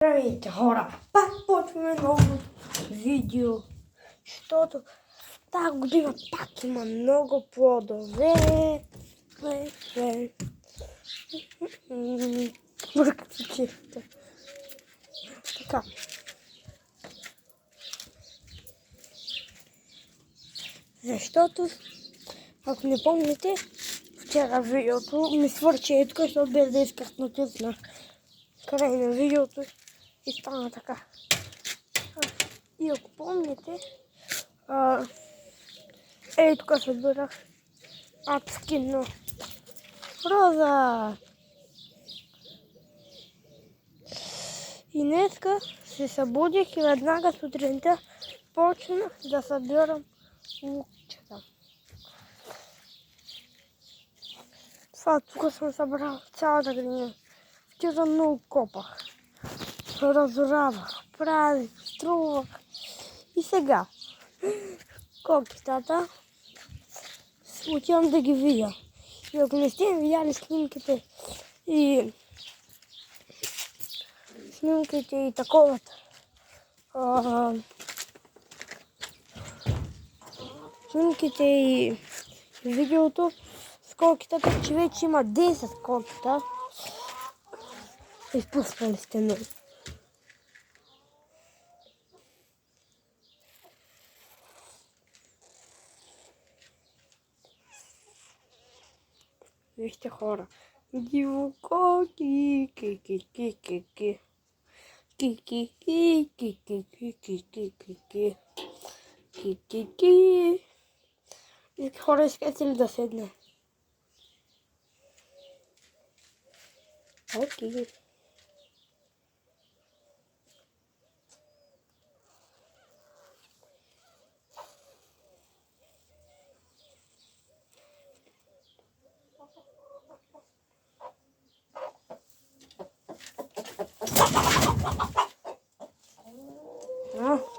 Здравейте, хора! Пак почваме ново видео, защото тази година пак има много плодове. Бъркат се чифта. Така. Защото, ако не помните, вчера видеото ми свърши едко, защото без да исках натиснах край на видеото и стана така. И ако помните, тук събирах адски на роза. И днеска се събудих и веднага сутринта почнах да събирам лукчета. Това тук съм събрал цялата градина. Вчера много копах, разоравах, правих, струвах. И сега кокитата отивам да ги видя. И ако не сте видяли снимките и таковата, снимките и видеото с кокитата, че вече има 10 кокита. Изпускали сте много. Вижте, хора. Дивококи, ки-ки-ки-ки-ки. Ки-ки-ки-ки-ки-ки-ки-ки. Ки-ки-ки. Хора, искате ли да седне? Окей.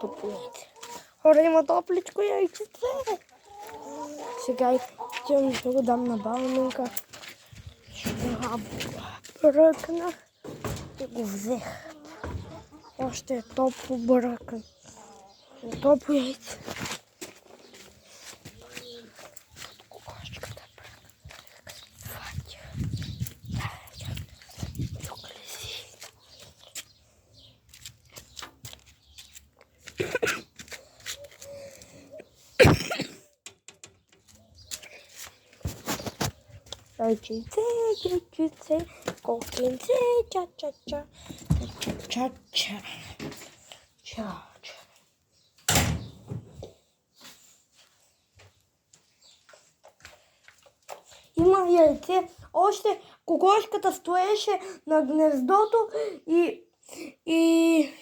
Топлите. Хора, има топличко яйчеце. Сега идем да го дам на баба. Ще го бръкна и го взех. Още е топло бръкан. Топло яйце. Кокошката бръкна. Тук ли си? Яйчеце, яйчеце, кокинце, ча-ча-ча, ча-ча-ча, ча-ча. Има яйце. Още кокошката стоеше на гнездото и...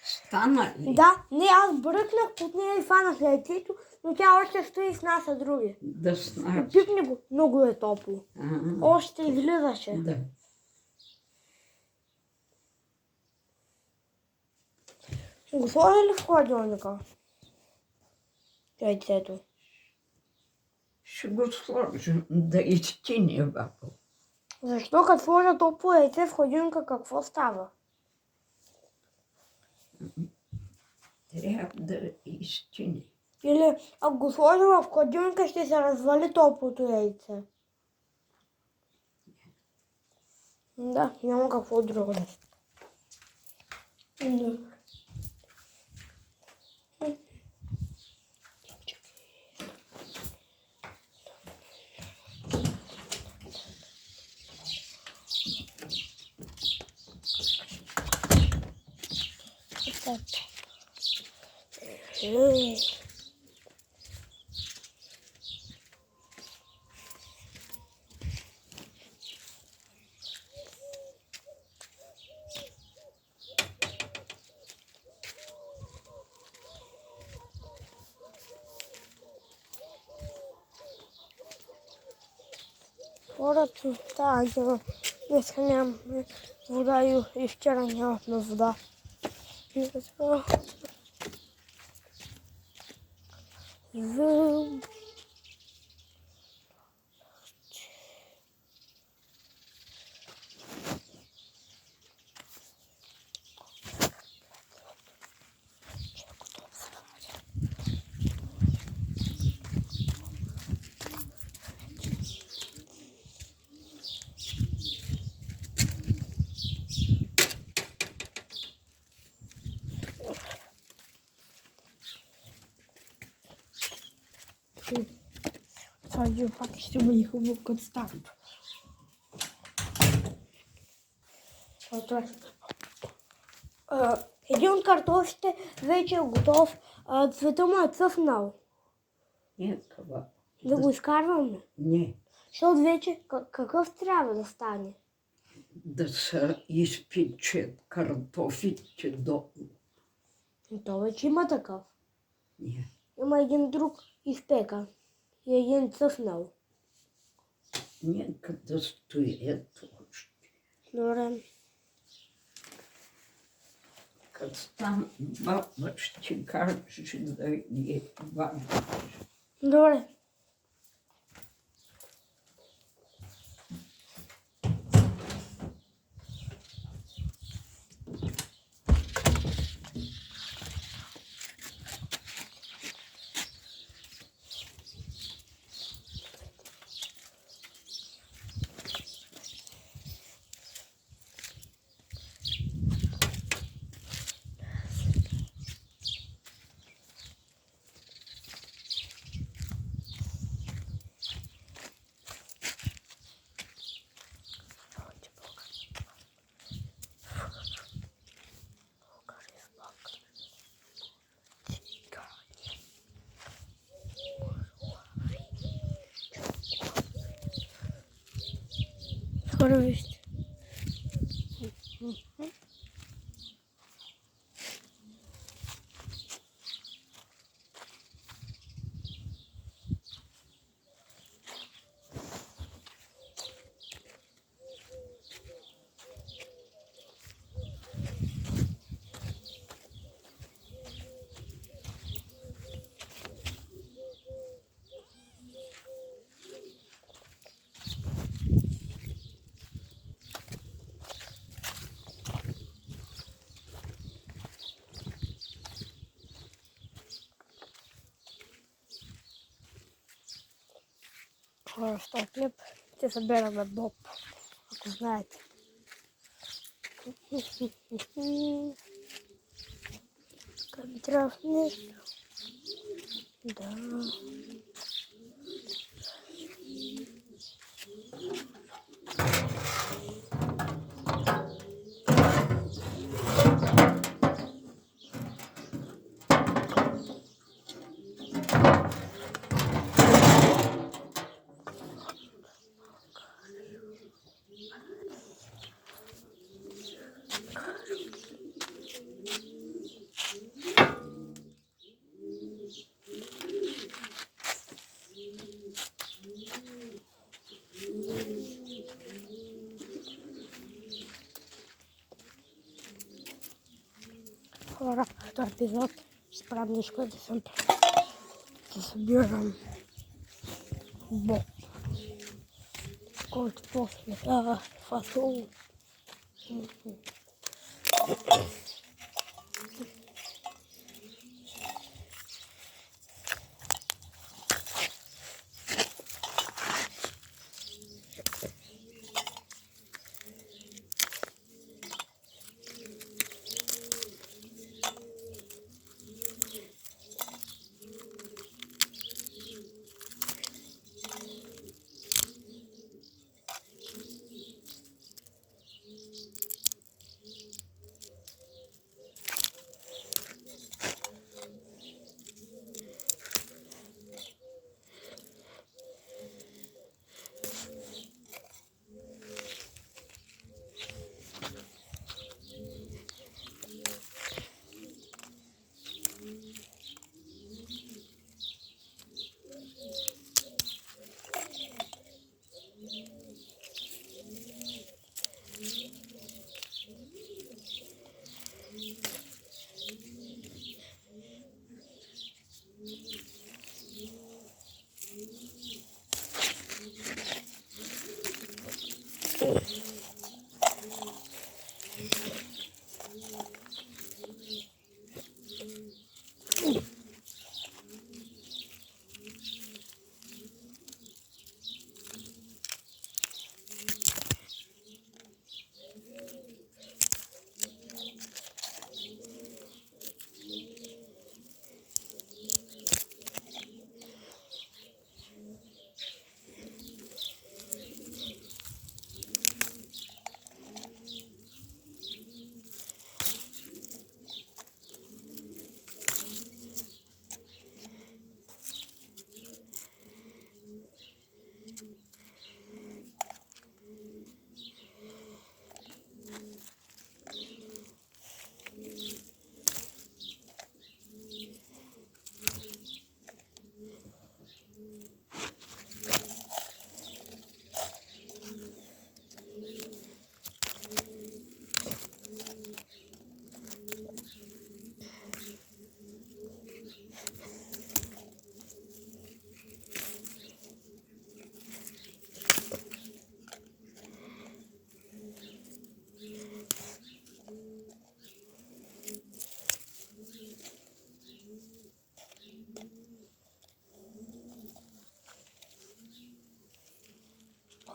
Стана ли? Да, не, аз бръкнах под нея и фанах яйцето, но тя още стои с нас, други. Да, знаеш. Пипни го, много е топло. Още излизаше. Да. Го сложи ли в хладилника? Яйцето. Ще го сложим да изтине бабо. Защо като сложа топло яйце в хладилника, какво става? Трябва да изтине. Или ако го сложа в хладилника, ще се развали топлото яйце. Да, няма какво друго да се. Хората тази днеска нямаме вода и вчера нямахме вода. Ставлю факт, щоб їх обов'язково ставлю. Идем картофель, вечер готов. Цветом отцовнал. Нікого. Да вы скарваме. Ні. Що вечер, каков трябва да стане? Да се изпече картофите долу. То вече има такъв. Ні. Има един друг изпека. И един цъфнал. Нека да стоят още. Добре. Като там баба ще каже да ги вадиш. Добре. Скоро вести. Что хлеб, те собираме боб, ако знаете. Така ми трябва нещо. Да. Хора, този епизод справничко да съм да събирам боб, който после фасол.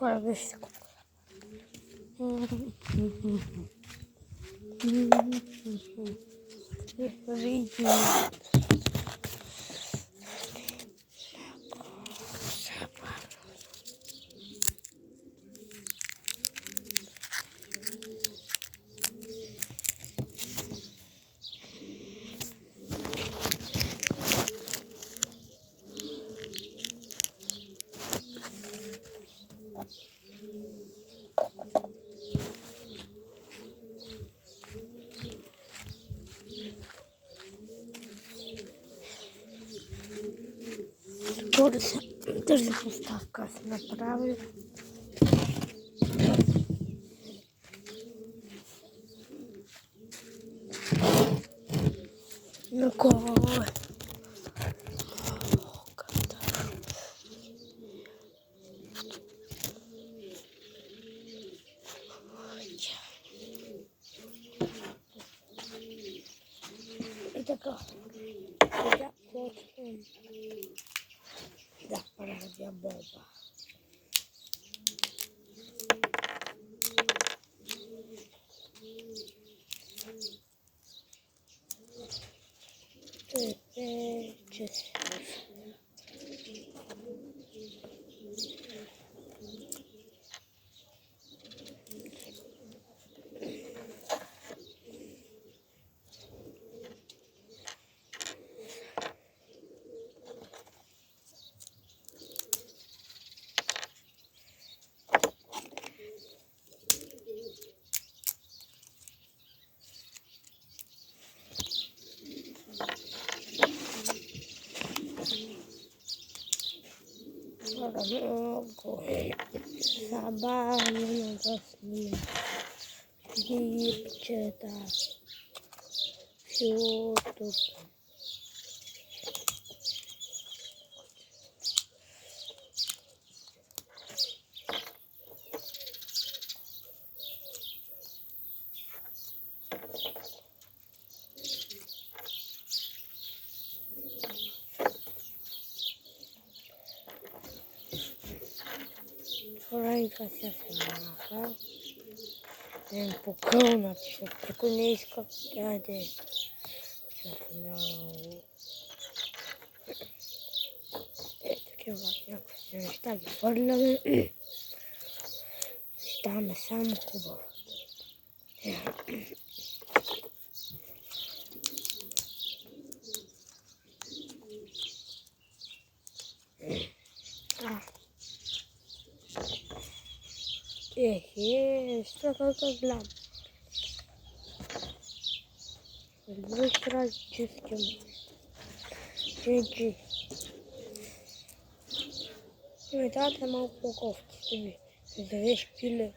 Хора, вижте колко. Видите. Тоже поставка направлю. Ну кого? Это вот да, пародия Боба. Забавно засни, дівчата, всю тут. Ранька вся собака. Я покрона, все прикольнейсько. Дядя. Таке важно. Так, формули. Там сам кубов. Что такое глям? Быстро чистим. Чики. Ну и так я могу упаковки тебе. Две шпили.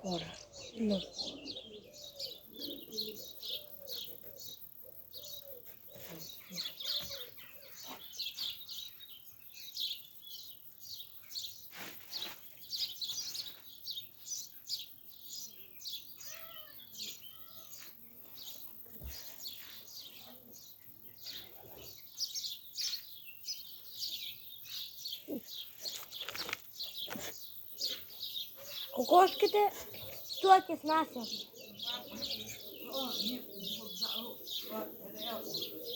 Хора. Ну. Кукошки-то стойки с мясом.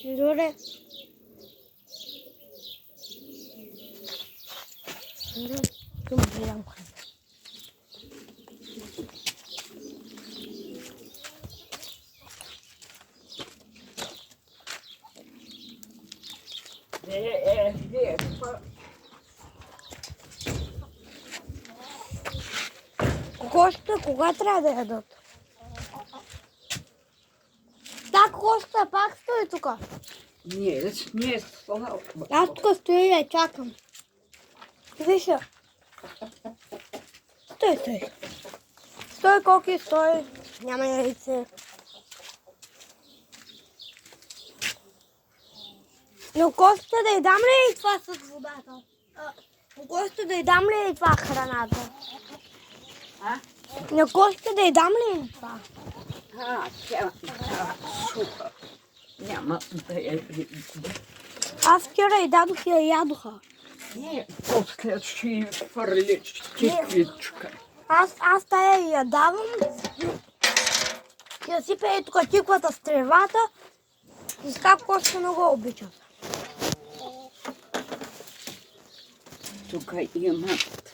Добре. Кошка, кога трябва да ядат? Так, кошка пак стои тук. Не, слава. Аз тук стоя и я чакам. Виж я. стой. Стой, Коки, стой. Няма яйце. Но Костя да й дам ли и това с водата? Костя да й дам ли и това храната? На Костя да й дам ли и това? Тя супа. Няма да я видя. Аз вчера й дадох и я ядоха. Не, после ще й фърлиш тиквичка. Аз тая я давам. Я сипя и тук тиквата с тревата. И как Костя много обичат. Тук имат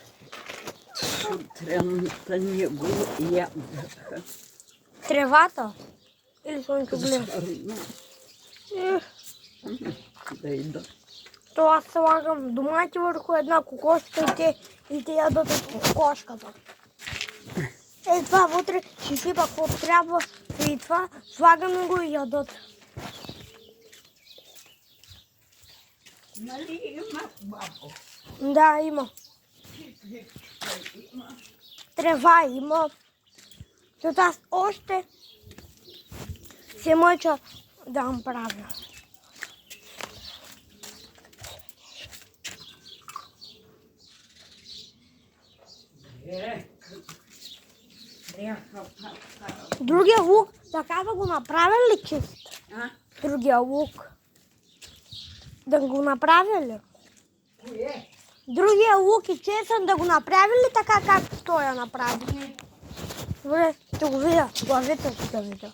сутринта не го ядоха. Тревата? Или слънчоглед? Да ида. То аз слагам домати върху една кокошка и те ядат от кокошката. Това вътре ще сипа какво трябва и това слагаме го и ядат. Нали има бабо? Да, има. Има. Трева има. Защото аз още се мъча да направя. Другия лук, така да го направя ли чист? Другия лук. Да го направя ли? Кое? Другия лук и чесън да го направи ли така, както той я направи? Добре, ще го видя. Главите ще да видя.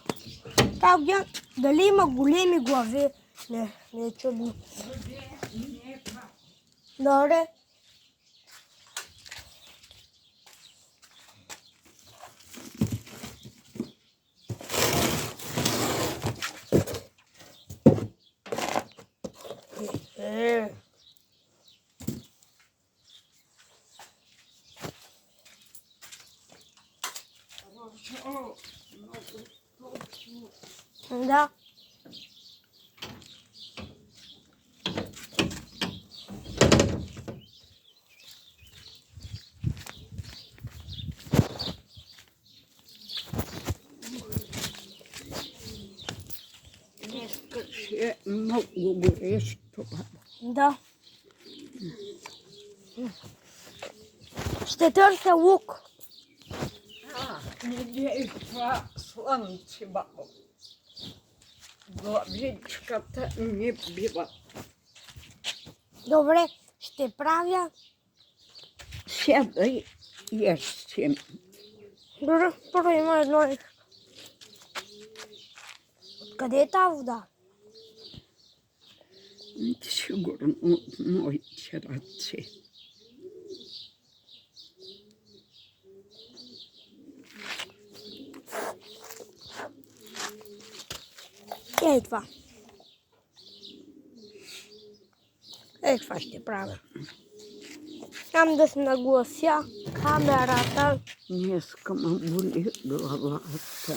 Дали има големи глави? Не е чудно. Добре. Да. Днеска ще е много горещо. Да. Ще търся лук. Не дей това слънце, бабо. Главичката не бива. Добре, ще правя. Седай ешти. Добре, първо има едно нещо. Откъде е тази вода? Сигурно от моите ръце. Ей това. Ей това ще правя. Там да се наглася камерата. Днеска ме боли главата.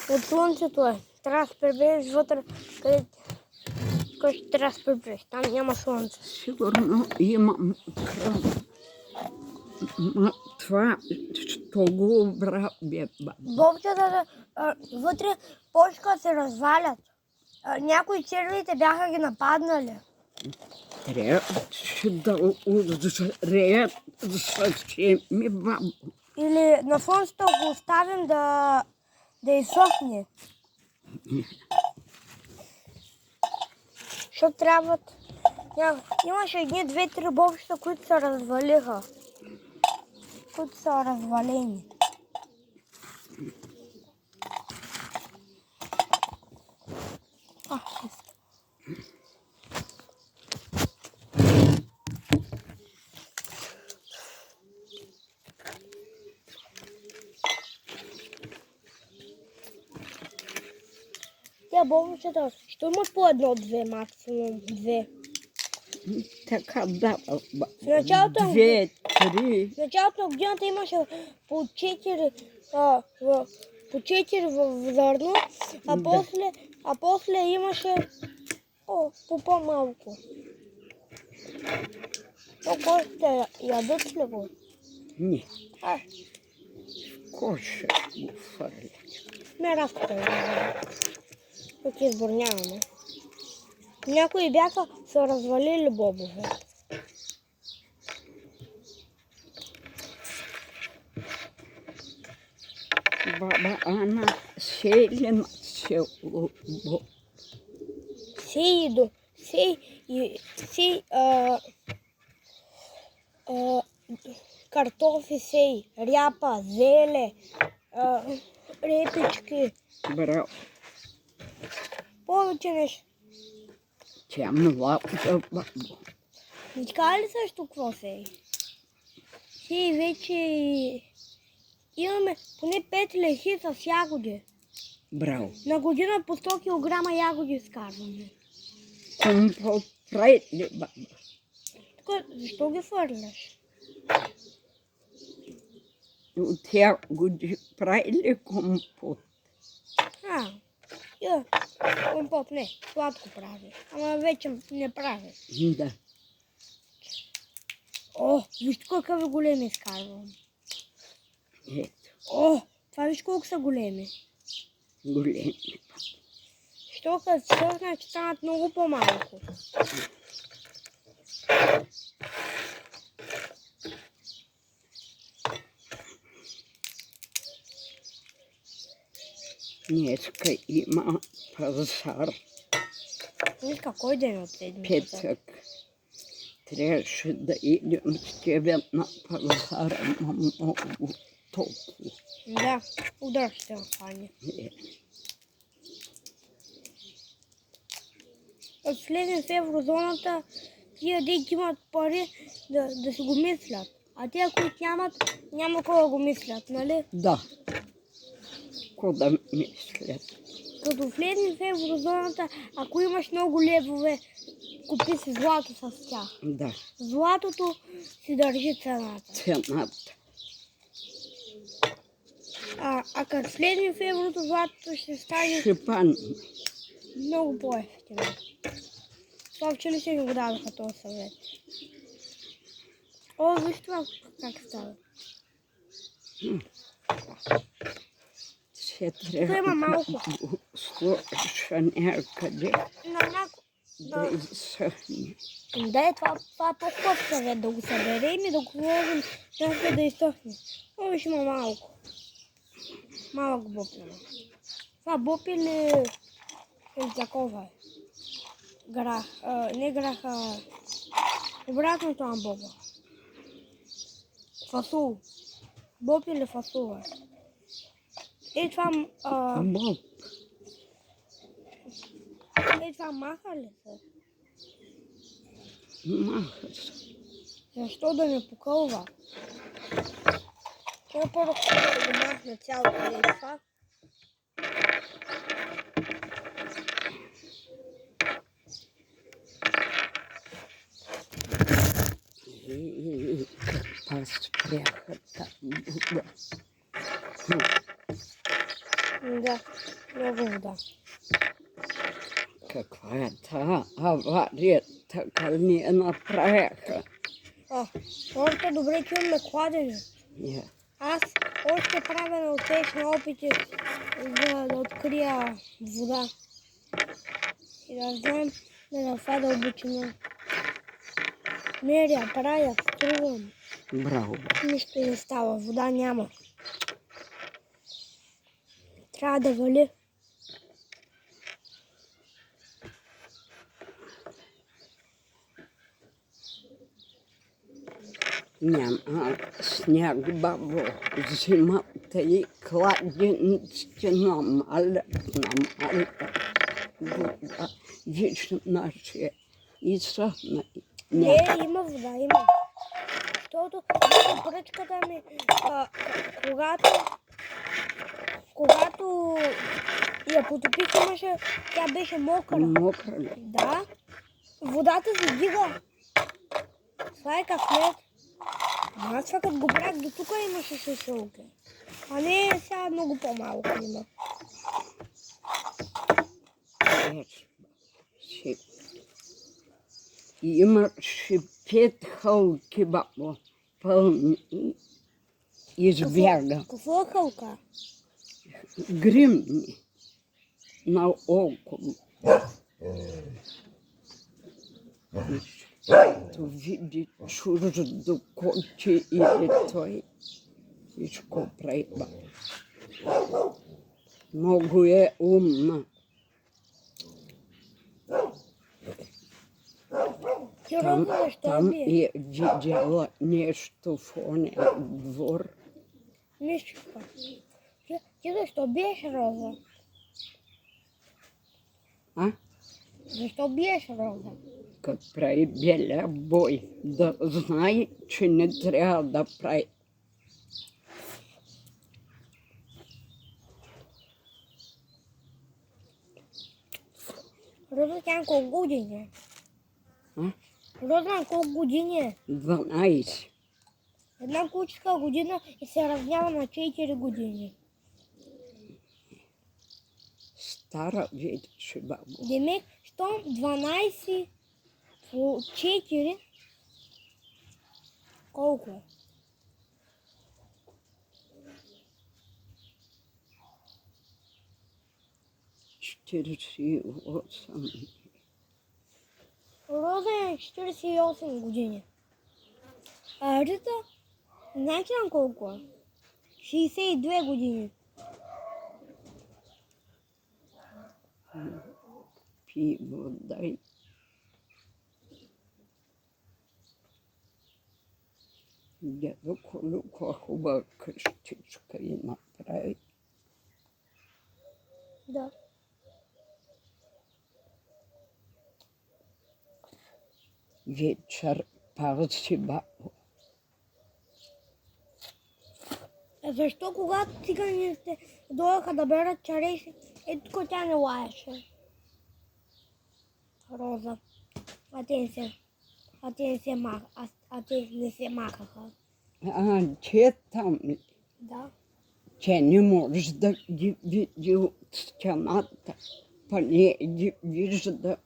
От слънцето е. Трябва да се прибереш вътре, където трябва да се прибереш. Там няма слънце. Сигурно имам кръв. Това, що го обрабява. Бобчетата вътре почка се развалят. Някои червите бяха ги нападнали. Трябваше да озреят съвсем ми бабо. Или на слънцето го оставим да изсохне. Защото трябват... Имаше едни, две-три бобчета, които се развалиха. Които са развалени. Тя бобчета ще имат по едно-две, максимум две. Така да, В началото на две-три. годината имаше по 4 в зърно, а после имаше по по-малко. Колко ще ядат ли го? Не. Коше го фърлят. Не разкопа. Тук изборняваме. Някои бяха се развалили бобове. Баба Ана сели на село. Сей картофи сей, ряпа, зеле, репички. Браво. Повече нещо. Тя млада баба. Не каза ли също какво сей? Сей вече имаме поне 5 лехи с ягоди. Браво. На година по 100 кг ягоди изкарваме. Компот прави ли баба? Тук, защо ги фърляш? От тя годи прави ли компот? Компот не, сладко прави. Ама вече не прави. Да. Виж какъв голем изкарвам. Ето, Това виж колко са големи. големи. Що като сърна, че станат много по-малко. Днеска има пазар. Виж кой ден от седмицата. Петък. Трябваше да идем с тебе на пазара, но много топло. Да, удар ще фане. От влезем в еврозоната, тия дейки имат пари да си го мислят. А тия, които нямат, няма кой да го мислят, нали? Да. Ко да мислят? Като влезем в еврозоната, ако имаш много левове, купи си злато с тях. Да. Златото си държи цената. Цената. А като влезем в еврото, златото ще стане Шипан. много по-ефтино. Това вчера си го дадоха този съвет. Виж това как става. Ще трябва има малко. да го сложа някъде да изсъхне. Да, това е по-хубав съвет, да го съберем и да го сложим някъде да изсъхне. Виж има малко. Малък боб има. Това боб или такова е? Грах, не грах, обратното на боба. Фасул. Боб или фасул е? Това Боб. Това маха ли се? Маха се. Защо да не покълва? Той първо да го махне цялото и това. Каква спряха там вода. Да, много вода. Каква е та авария, така ни я направяха. Още добре, че имаме кладене. Yeah. Аз още правя на успешни опити за да открия вода. И да знаем на това дълбочина. Меря, правя, струвам. Браво. Нищо не става, вода няма. Трябва да вали. Няма сняг, бабо. Зимата и кладенците намалят. Вода. Виж нашия изсъхна. Не, има вода, има. Защото поръчката ми, когато я потопих, тя беше мокра. Мокра ли? Да. Водата се дига. Това е късмет. Аз това като го брах до тук имаше шишулки. А не сега много по-малко има. Имаше 5 халки, бабо, пълни. із бега. Фокалка. Гримні на око. То види чужду кочі і той ішко прейба. Много е умна. Ти робила, що Там обіж? я видела нещо в оня двор. Мишка. Ти за що б'єш, Роза? А? За що б'єш, Роза? Kad pravi bijelja boj, da znaj, če ne treba da pravi. Роза тя колко години? А? Роза колко години? 12. Една кучка година и се равнява на 4 години. Стара вече бабо. Демек, щом 12 по 4, колко е? Четиридесет осем. Роза е 48 години. А Рита, знаете на колко е? 62 години. Пиво дай. Дядо Колюка хубава къщичка и направи. Да. Вечер пази бабо. А защо когато циганите дойдоха да берат череши, ето тя не лаеше? Роза. А те не се махаха. А, че там ли? Да. Че не можеш да ги види от стената, па не ги виждаме.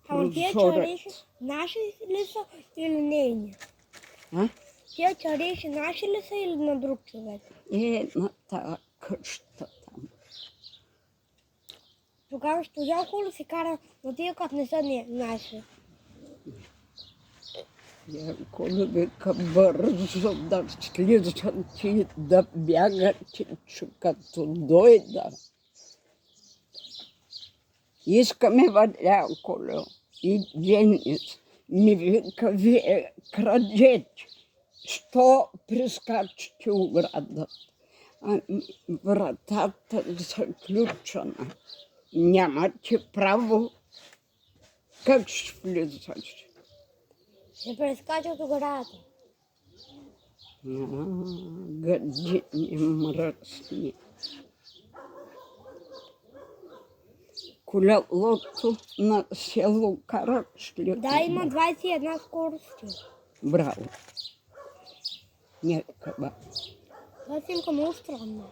Ама тия череши наши ли са или нейни? А? Тия череши наши ли са или на друг човек? На тая къща там. Тогава ще жалко ли се кара на тия, като не са наши? Яко вика бързо да слизат и да бягат, че като дойда. Искаме валя коло и Денис ми вика, вие крадете. Що прескачате оградата? Вратата заключена. Нямате право. Как ще влизаш? Ще прескачат оградата. Гадини мръсни. Колелото на село караш ли? Да, има 21 скорости. Браво. Някаква. Това снимка много странна.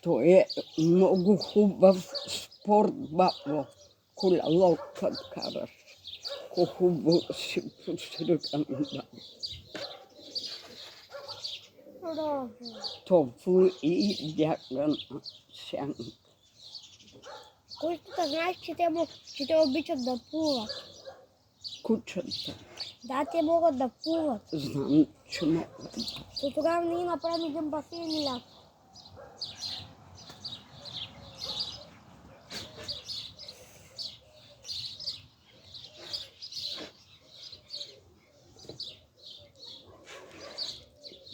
Той е много хубав спорт, бабо. Колело като караш. Хубаво си посриган, бабо. Роза. Топло и бягана сянка. Кучетата знаеш, че те обичат да плуват. Кучета. Да, те могат да плуват. Знам, че могат. То тогава ние направим един басейн и ляг.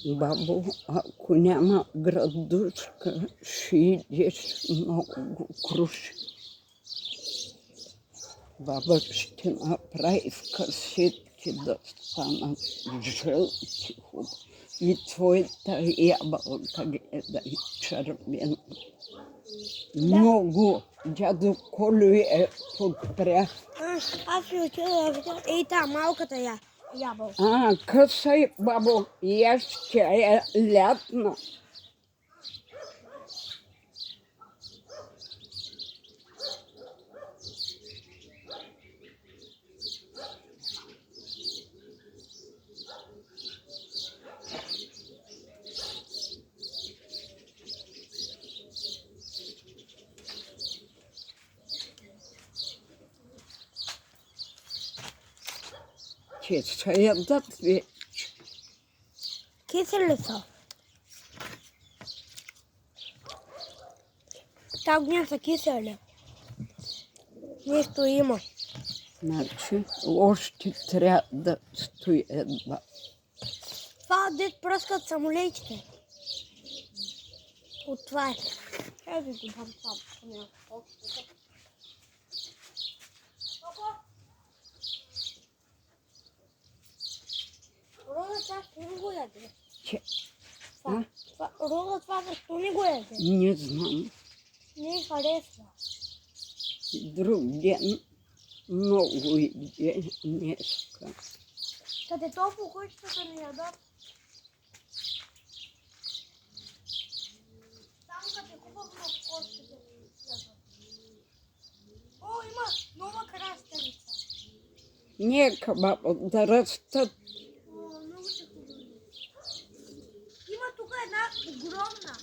Бабо, ако няма градушка, ще идеш много круши. Баба ще направи в касетки да станат жълти хубави. И твоята ябълка гледай червена. Много. Дядо Колю е подпря. Аз ще отида да видя. Ей, та малката ябълка. Късай, бабо, яш, че е лятна. Кисаят вече. Кисели са. Та огня са кисели. Нещо има. Значи, още трябва да стоят. Това дет пръскат самолетите. От това е. Трябва да го дам това. Рода, това ще не го яде. Рода, това защо не го яде? Не знам. Не харесва. Друг ден много иде днеска. Къде топло кучетата не ядат. Само като е хубаво на кошките ядат. О, има нова краставица. Нека, баба, да растат. О, много се хубаво. Има тук една огромна.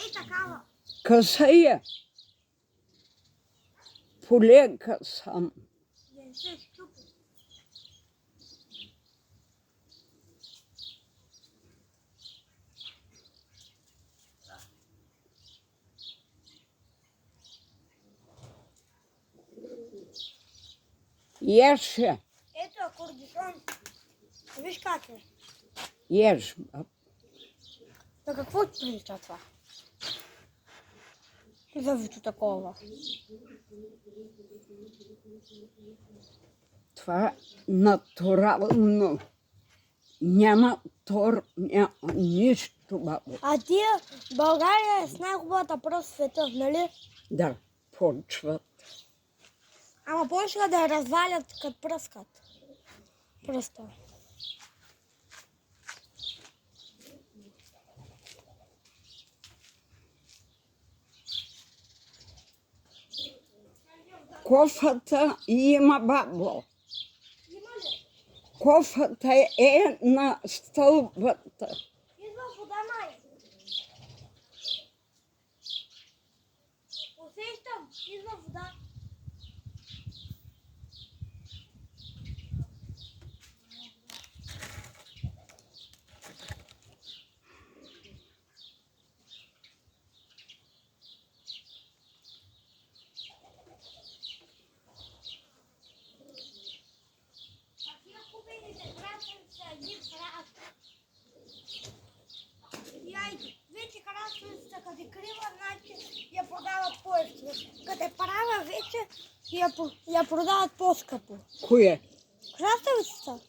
Ей, такава. Късая. Полека сам. Не се щупи. Еше. Ето акордион. Виж как е. Еш, баба. На какво ти прилича това? Завито такова. Това натурално. Няма тор, няма нищо, бабо. А тия България е с най-хубавата пръст в света, нали? Да, почват. Ама почнаха да я развалят като пръскат. Пръста. Кофата има, бабло. Има ли? Кофата е на стълбата. Идва вода, май. Усещам, идва вода. Вече краставицата, като е крива, значи я продават по-евтино. Като е права вече, я продават по-скъпо. Кое? Краставицата.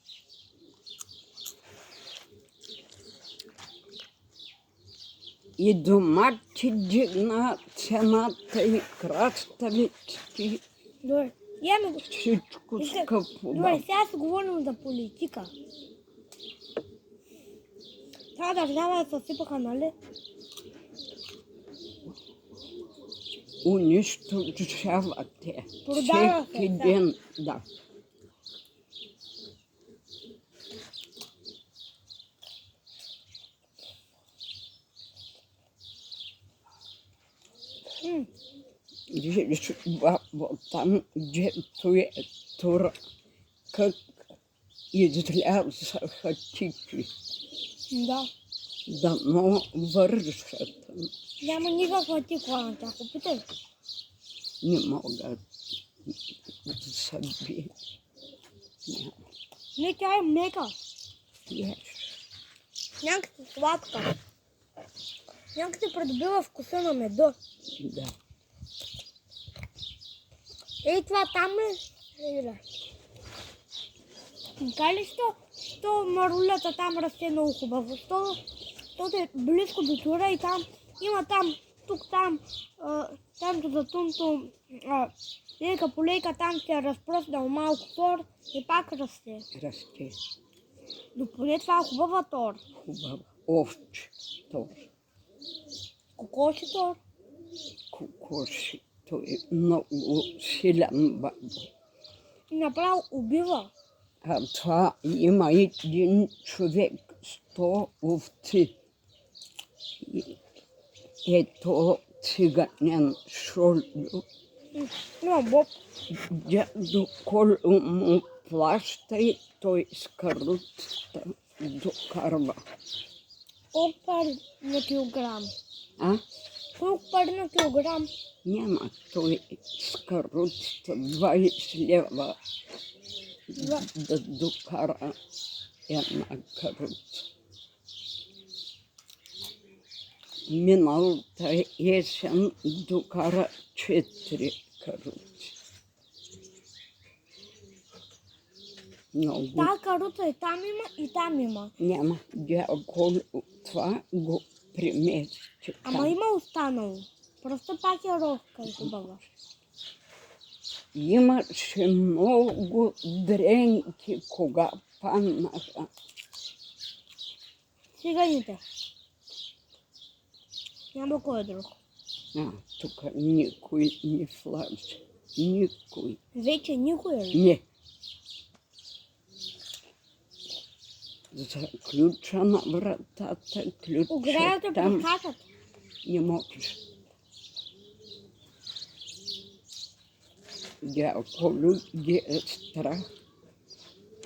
И домати дигна цената и краставици. Добре, яме го. Всичко скъпо. Добре, сега си говорим за политика. Тази държава я съсипаха, нали? Унищожавате. Продава се, Всеки да. ден, да. Виж, бабо, там, дето е тура, как излязаха тики. Да. Дано вършат. Няма никаква тиква на тях. Опитай. Не могат да съби. Не, тя е мека. Еш. Някакси сладка. Някакси придобива вкуса на меда. Да. Ей, това там е. Така ли що марулята там расте много хубаво? Защото е близко до тура и там има там до затунто лейка по лейка, там се е разпроснал малко тор и пак расте. Расте. Но поне това е хубава тор. Хубаво. Овче. Тор. Кокоши тор. Кокоши. Той е много силен бабо. И направо убива. А това има един човек, 100 овци. Ето циганен Шолю Боб. Дядо Колю му плаща и той с каруцата докарва. Колко пари на килограм? А? Колко пари на килограм? Няма, той с каруцата 20 лева да докара една каруца. Миналата есен докара 4 каруци. Много. Та каруца и там има, и там има. Няма. Дядо Колю това го примести Ама там. има останало. Просто пак е ровка и хубава. Имаше много дренки, кога паднаха. Циганите. Няма кой друг. Тук никой не влази. Никой. Вече никой ли? Не. За ключа на вратата, ключа Оградата там прекатат. не можеш. Дядо Колю ги е страх.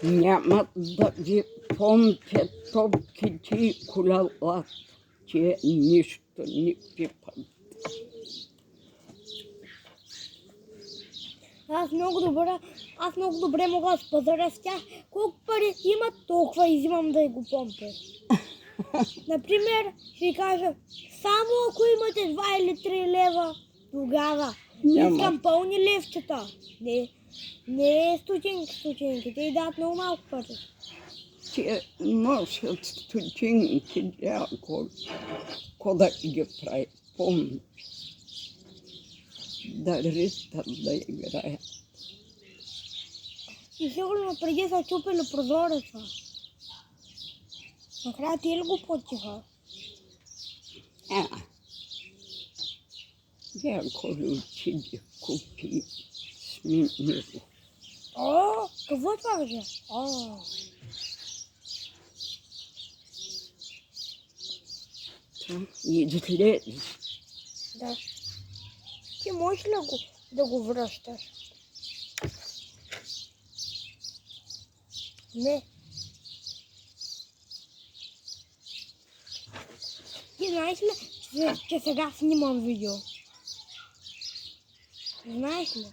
Няма да ви помпят топките и колелата. Те нищо не пипат. Аз много добре мога да спазаря с тях. Колко пари имат, толкова изимам да го помпя. Например, ще ви кажа, само ако имате 2 или 3 лева, тогава. Няма. Искам пълни левчета. Не стотинки. Те и дадат много малко пари. Те носят стотинки, дядо Колю. Кода ги прави, помни. Да ритат, да играят. И сигурно преди са чупили прозореца. Накрая ти ли го потиха? Дядо Колю отиде, купи, смени го. О, какво е това бе? Излезе. Да. Ти можеш ли да го връщаш? Не. Ти знаеш ли, че сега снимам видео? Знаеш ли?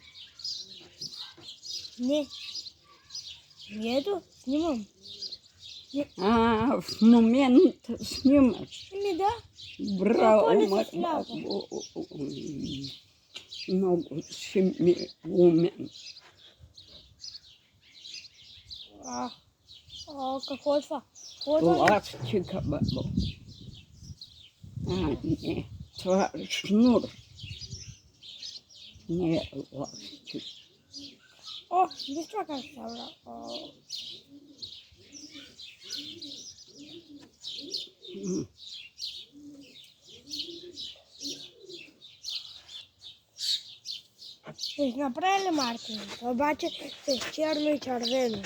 Не. Ето, снимам. В момента снимаш. Да. Браво, Какво ли се Мария. сляпа? Много си ми умен. Какво е това? Какво е това? Ластика, бабо. Не, това е шнур. Не е ластик. Виж това как става. Ще направи ли Мартин? Обаче с черно и червено.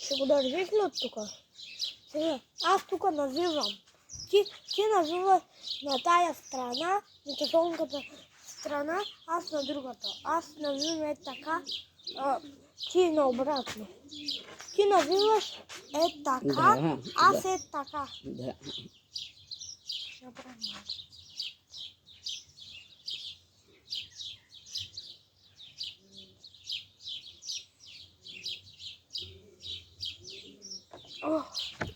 Ще го държиш ли от тук? Сега, аз тук навивам. Ти навиваш на тая страна, на часовниката страна, аз на другата. Аз навивам така, ти наобратно. Ти навиваш така, аз така. Да.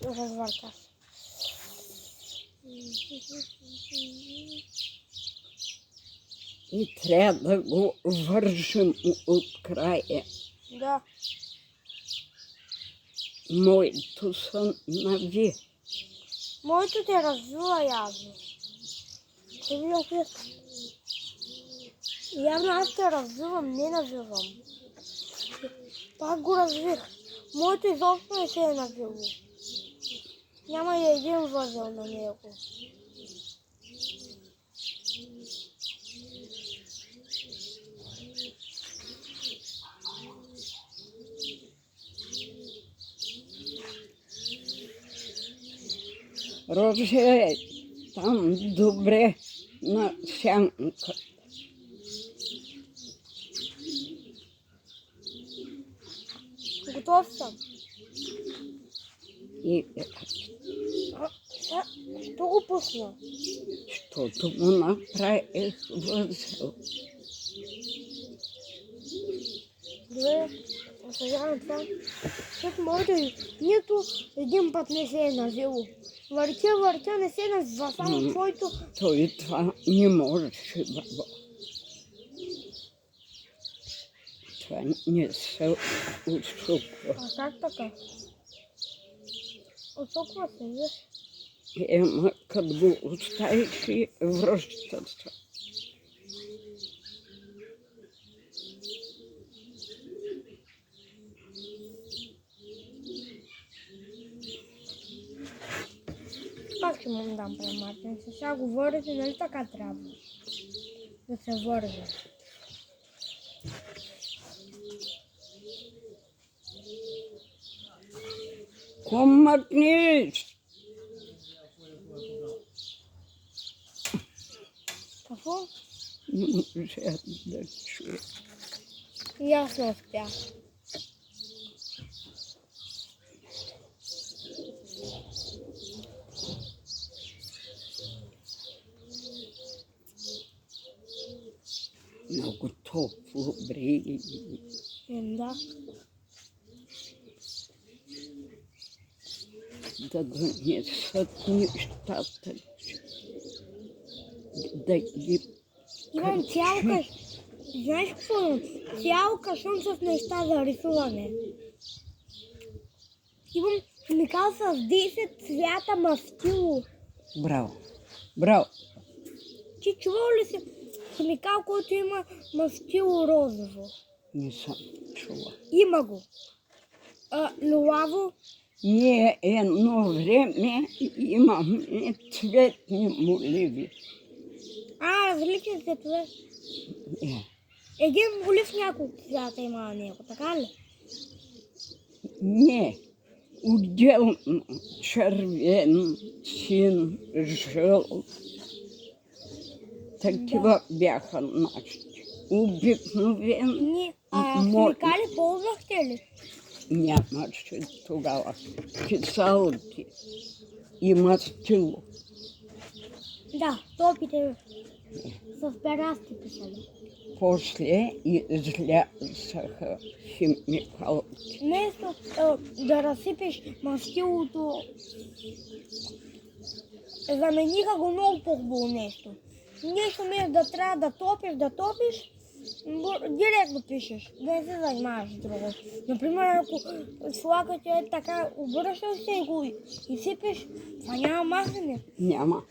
Развърта се. И трябва да го вържим от края. Да. Моето са нави. Моето те развива явно. Явно аз те развивам, не навивам. Пак го развих. Моето изобщо не се е навило. Няма и един възел на него. Роже там добре на сянка. Готов съм. И Що го пусна? защото му направих възел. Добре, съжалявам това. Защото моето нито един път не се е навило. Въртя, не се назва, само твоето. Той това не можеше, баба. Това не се усуква. А как така? Отсоква се, виж. Ема, като го оставиш и връща се. Пак ще му дам прематен. Сега го върза, нали така трябва? Да се върза. Комъкниш! Какво? Не може да чуя. И аз не успях. Много топло бреги. Да. Да донесат нещата. Да ги... Имам цял каш. Знаеш какво имам? Цял кашон с неща за рисуване. Имам химикал с 10 цвята мастило. Браво! Браво! Ти чувал ли си химикал, който има мастило розово? Не съм чула. Има го. Лулаво. Ние едно време имаме цветни моливи. Различни цветове. Един молив няколко цвята има на него, така ли? Не, отделно червен, син, жълт. Такива бяха нашите. Обикновен. Химикали ползвахте ли? Нямаше тогава киселки и мастило. Да, топите с пера сте писали. После излязаха химикалки. Вместо да разсипеш мастилото, замениха го много по-хубаво нещо. Нещо вместо да трябва да топиш, директно пишеш, да не се занимаваш с друго. Например, ако слагате е така, обръщаш се и го изсипеш, това няма махане. Няма.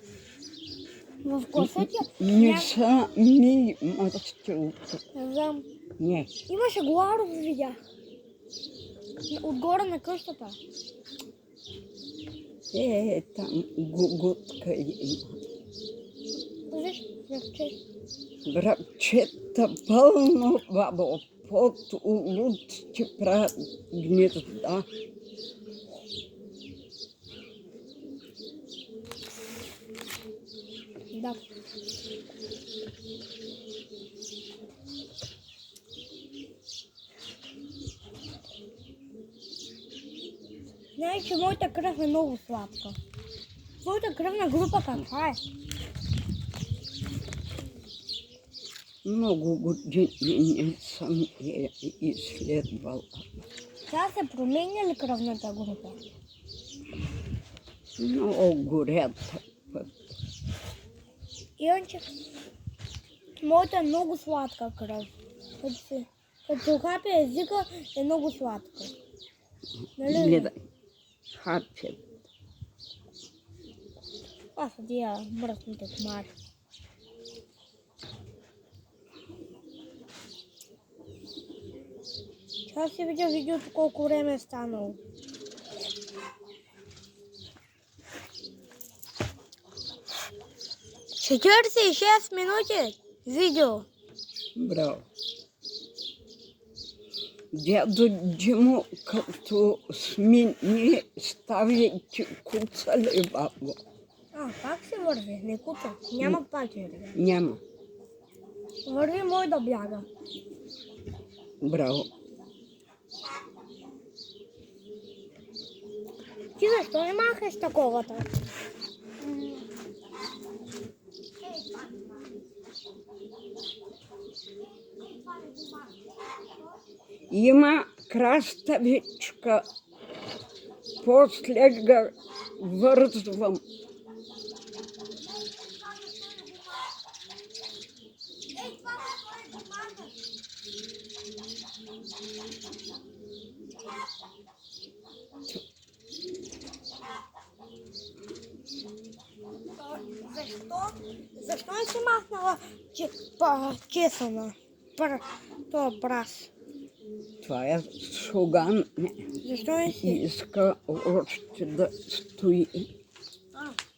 В класа ти Не са ми мастилото. не знам. Не. Имаше Гларов, видях. Отгоре на къщата. Там гугутка има. Виж, връбче. Връбчета пълно, бабо, под улуците правят гнезда. Да. Знаеш, че моята кръв е много сладка. Твоята кръвна група каква е? Много години не съм я изследвала. Сега се променя ли кръвната група? Много горята път. Иначе, моята е много сладка кръв. Като хапе езика е много сладка. Нали? Гледай, хапят. Това са тия мръсните комари. Сега си видя видеото колко време е станало. Четиридесет и 6 минути видео. Браво. Дядо Димо, като смени, ставяйки куцали, бабо. Пак се върви, не куца. Няма пачери. Няма. Върви, мой да бяга. Браво. Ти защо не махаш таковата? Има краставичка. После го вързвам. Защо не си махнала чесана? Това прас. Това е шуган. Защо не си? Иска още да стои.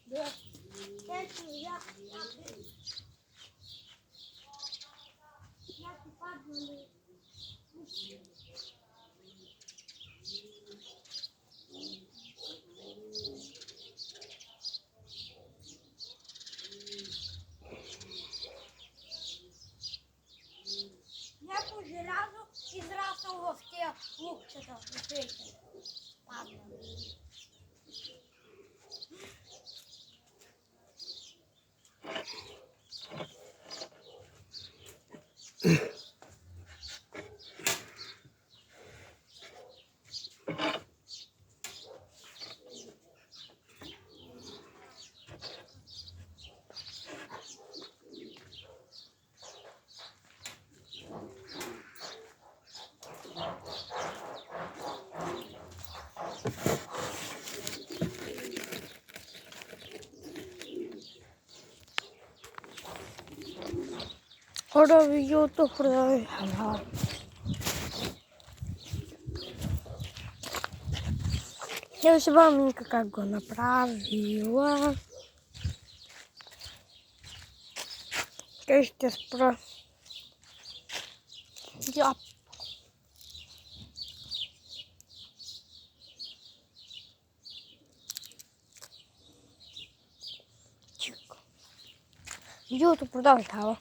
Да. Някой желязо израснал в тия лукчета. Падна. Хора, видеото продължава. Я ще вам Минка как го направила. Те ще спра. Я. Чик. Видеото продължава.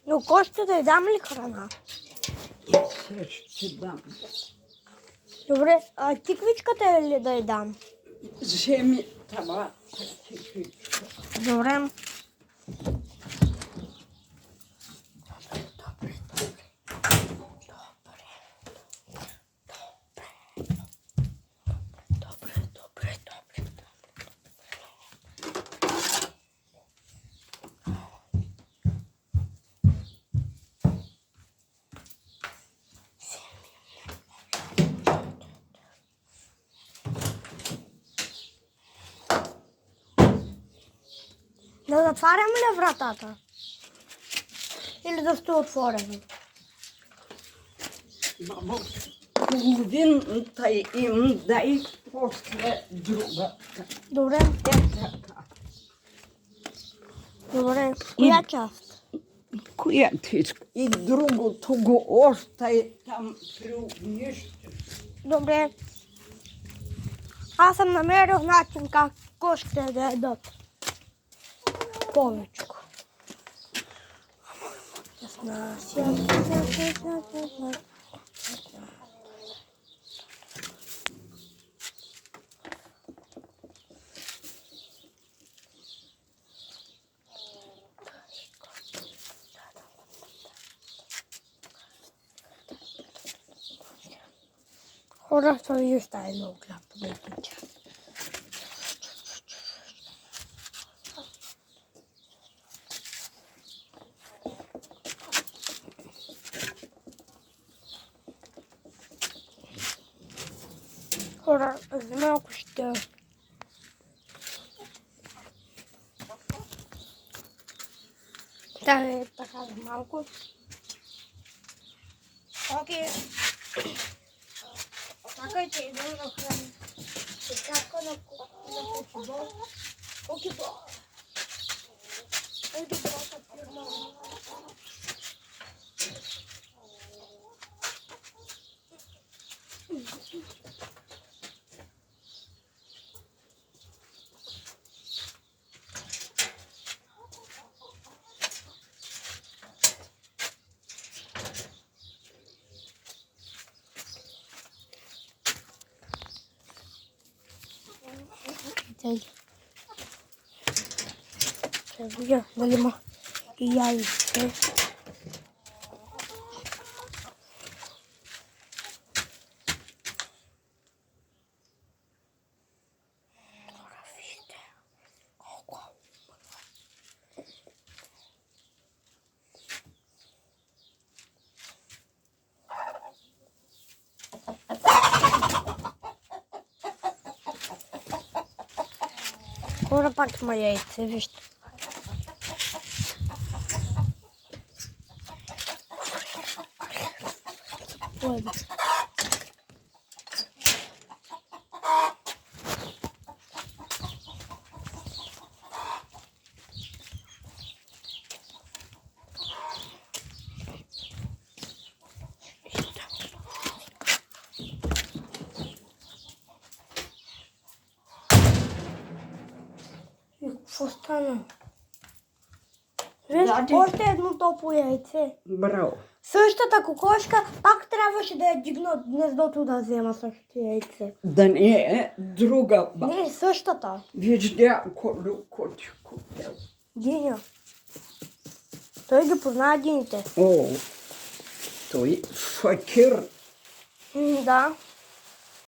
Но Костя да й дам ли храна? Сега ще дам. Добре, а тиквичката ли да й дам? Вземи това. Добре. Да затварям ли вратата? Или да стои отворено? Мамо, половината им дай после другата. Добре. Така. Добре. Коя част? Която иска. И другото го остави там при огнището. Добре. Аз съм намерил начин как ще да ядат. Повечко. Хора, това видео става много глупо. Хора, за малко ще... Да, е така за малко. Окей. Чакайте, идем на храна. Чака на покебол. Покебол. Ой, добрата фирма. Ще видя дали има и яйце. Вижте колко хора, пак има яйце, вижте. Ой, бе. И какво стана? Виж, Даде. още едно топло яйце. Браво. Същата кокошка пак трябваше да я дигна от гнездото да взема същото яйце. Да не е друга. Не, същата. Вижда колко ти купил. Диня. Той ги познава дините. О, той факир. Да.